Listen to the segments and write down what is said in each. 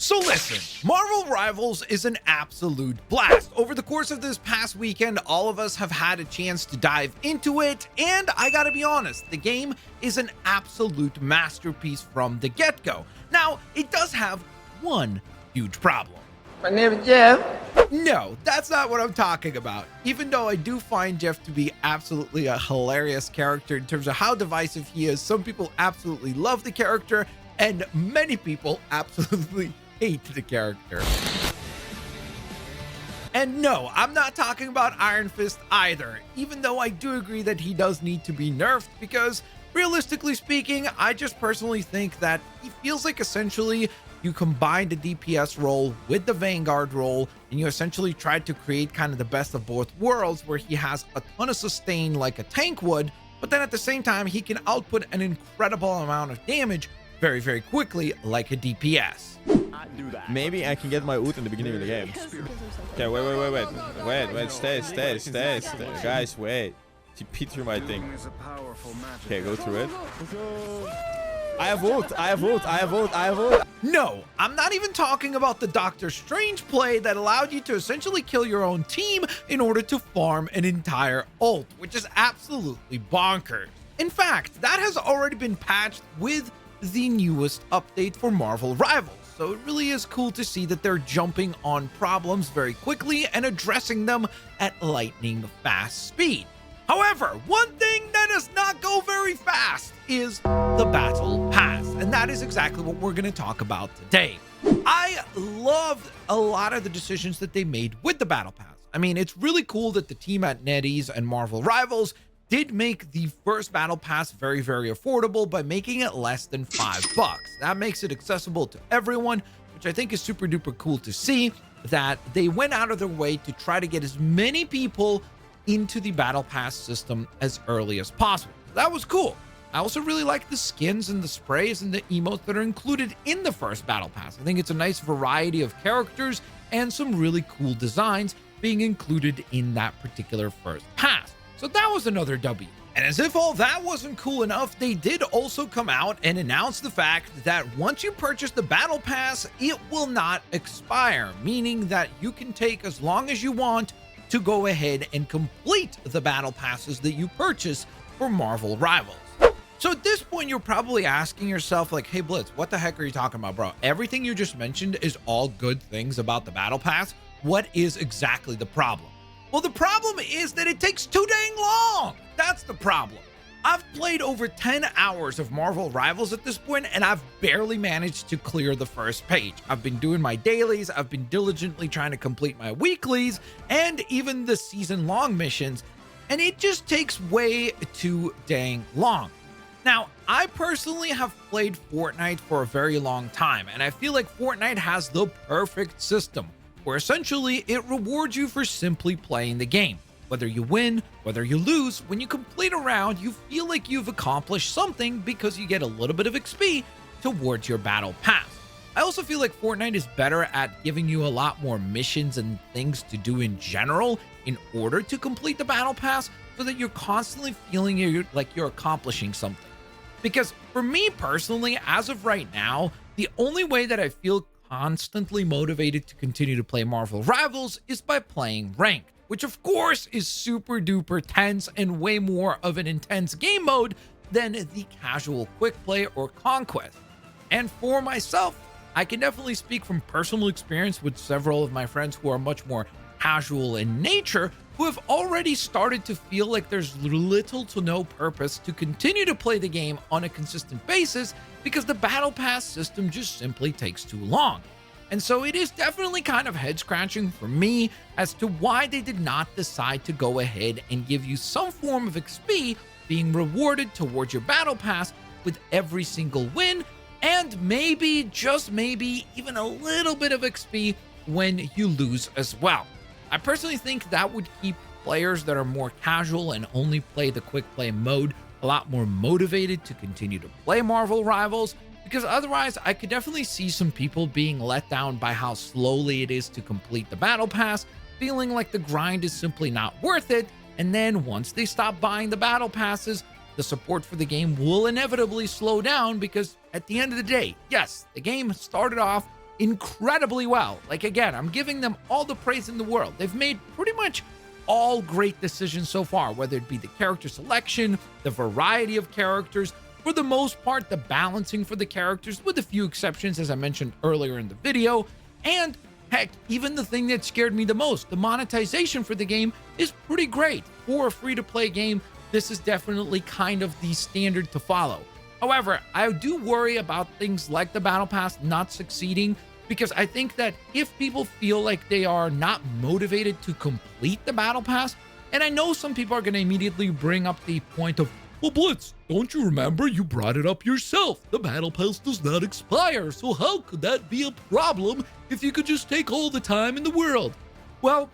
So listen, Marvel Rivals is an absolute blast. Over the course of this past weekend, all of us have had a chance to dive into it, and I gotta be honest, the game is an absolute masterpiece from the get-go. Now, it does have one huge problem. My name is Jeff. No, that's not what I'm talking about. Even though I do find Jeff to be absolutely a hilarious character in terms of how divisive he is, some people absolutely love the character, and many people absolutely hate the character. And no, I'm not talking about Iron Fist either, even though I do agree that he does need to be nerfed, because realistically speaking, I just personally think that he feels like essentially you combine the DPS role with the Vanguard role, and you essentially tried to create kind of the best of both worlds, where he has a ton of sustain like a tank would, but then at the same time, he can output an incredible amount of damage very, very quickly like a DPS. Maybe I can get my ult in the beginning of the game. Okay, wait, stay. Guys, wait. TP through my thing. Okay, go through it. I have ult. No, I'm not even talking about the Doctor Strange play that allowed you to essentially kill your own team in order to farm an entire ult, which is absolutely bonkers. In fact, that has already been patched with the newest update for Marvel Rivals. So it really is cool to see that they're jumping on problems very quickly and addressing them at lightning fast speed. However, one thing that does not go very fast is the Battle Pass, and that is exactly what we're going to talk about today. I loved a lot of the decisions that they made with the Battle Pass. I mean, it's really cool that the team at NetEase and Marvel Rivals did make the first Battle Pass very, very affordable by making it less than $5. That makes it accessible to everyone, which I think is super duper cool to see, that they went out of their way to try to get as many people into the Battle Pass system as early as possible. That was cool. I also really like the skins and the sprays and the emotes that are included in the first Battle Pass. I think it's a nice variety of characters and some really cool designs being included in that particular first pass. So that was another W. And as if all that wasn't cool enough, they did also come out and announce the fact that once you purchase the Battle Pass, it will not expire, meaning that you can take as long as you want to go ahead and complete the Battle Passes that you purchase for Marvel Rivals. So at this point, you're probably asking yourself like, hey Blitz, what the heck are you talking about, bro? Everything you just mentioned is all good things about the Battle Pass. What is exactly the problem? Well, the problem is that it takes too dang long. That's the problem. I've played over 10 hours of Marvel Rivals at this point, and I've barely managed to clear the first page. I've been doing my dailies, I've been diligently trying to complete my weeklies, and even the season-long missions, and it just takes way too dang long. Now, I personally have played Fortnite for a very long time, and I feel like Fortnite has the perfect system, where essentially it rewards you for simply playing the game. Whether you win, whether you lose, when you complete a round, you feel like you've accomplished something because you get a little bit of XP towards your Battle Pass. I also feel like Fortnite is better at giving you a lot more missions and things to do in general in order to complete the Battle Pass, so that you're constantly feeling like you're accomplishing something. Because for me personally, as of right now, the only way that I feel constantly motivated to continue to play Marvel Rivals is by playing ranked, which of course is super duper tense and way more of an intense game mode than the casual quick play or conquest. And for myself, I can definitely speak from personal experience with several of my friends who are much more casual in nature, who have already started to feel like there's little to no purpose to continue to play the game on a consistent basis because the Battle Pass system just simply takes too long. And so it is definitely kind of head scratching for me as to why they did not decide to go ahead and give you some form of XP being rewarded towards your Battle Pass with every single win, and maybe, just maybe, even a little bit of XP when you lose as well. I personally think that would keep players that are more casual and only play the quick play mode a lot more motivated to continue to play Marvel Rivals, because otherwise I could definitely see some people being let down by how slowly it is to complete the Battle Pass, feeling like the grind is simply not worth it, and then once they stop buying the Battle Passes, the support for the game will inevitably slow down, because at the end of the day, yes, the game started off incredibly well. Like, again, I'm giving them all the praise in the world. They've made pretty much all great decisions so far, whether it be the character selection, the variety of characters, for the most part, the balancing for the characters, with a few exceptions, as I mentioned earlier in the video. And heck, even the thing that scared me the most, the monetization for the game is pretty great. For a free-to-play game, this is definitely kind of the standard to follow. However, I do worry about things like the Battle Pass not succeeding, because I think that if people feel like they are not motivated to complete the Battle Pass, and I know some people are going to immediately bring up the point of, well, Blitz, don't you remember you brought it up yourself? The Battle Pass does not expire, so how could that be a problem if you could just take all the time in the world? Well,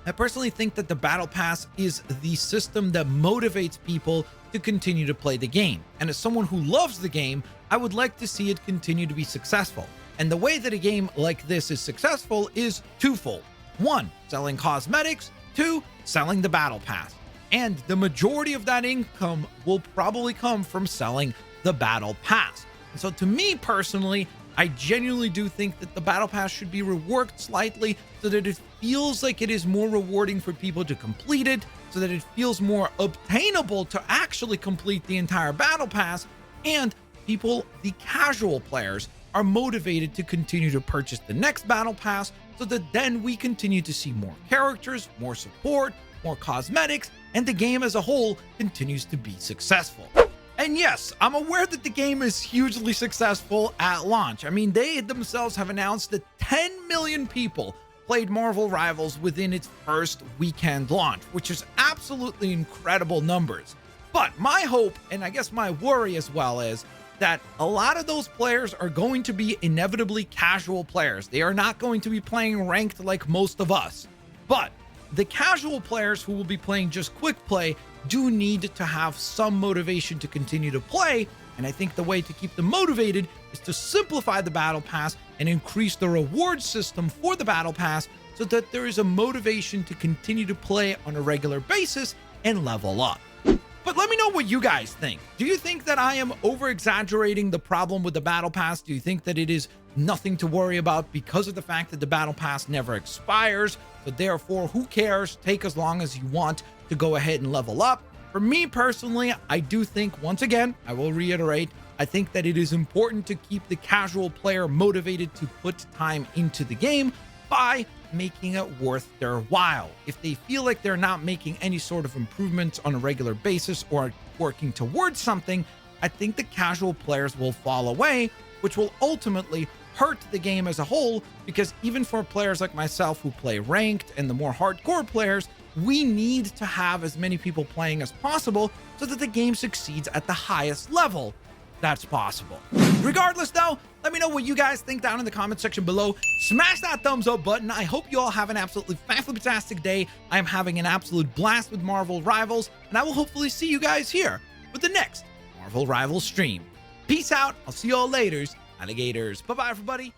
I personally think that the Battle Pass is the system that motivates people to continue to play the game. And as someone who loves the game, I would like to see it continue to be successful. And the way that a game like this is successful is twofold. 1, selling cosmetics. 2, selling the Battle Pass. And the majority of that income will probably come from selling the Battle Pass. And so to me personally, I genuinely do think that the Battle Pass should be reworked slightly so that it feels like it is more rewarding for people to complete it, so that it feels more obtainable to actually complete the entire Battle Pass, and people, the casual players, are motivated to continue to purchase the next Battle Pass, so that then we continue to see more characters, more support, more cosmetics, and the game as a whole continues to be successful. And yes, I'm aware that the game is hugely successful at launch. I mean, they themselves have announced that 10 million people played Marvel Rivals within its first weekend launch, which is absolutely incredible numbers. But my hope, and I guess my worry as well, is that a lot of those players are going to be inevitably casual players. They are not going to be playing ranked like most of us. But the casual players who will be playing just quick play do need to have some motivation to continue to play. And I think the way to keep them motivated is to simplify the Battle Pass and increase the reward system for the Battle Pass so that there is a motivation to continue to play on a regular basis and level up. But let me know what you guys think. Do you think that I am over-exaggerating the problem with the Battle Pass? Do you think that it is nothing to worry about because of the fact that the Battle Pass never expires? So therefore, who cares? Take as long as you want to go ahead and level up. For me personally, I do think, once again, I will reiterate, I think that it is important to keep the casual player motivated to put time into the game by making it worth their while. If they feel like they're not making any sort of improvements on a regular basis or working towards something, I think the casual players will fall away, which will ultimately hurt the game as a whole, because even for players like myself who play ranked and the more hardcore players, we need to have as many people playing as possible so that the game succeeds at the highest level that's possible. Regardless though, let me know what you guys think down in the comment section below. Smash that thumbs up button. I hope you all have an absolutely fantastic day. I am having an absolute blast with Marvel Rivals, and I will hopefully see you guys here with the next Marvel Rivals stream. Peace out. I'll see you all later, alligators. Bye-bye, everybody.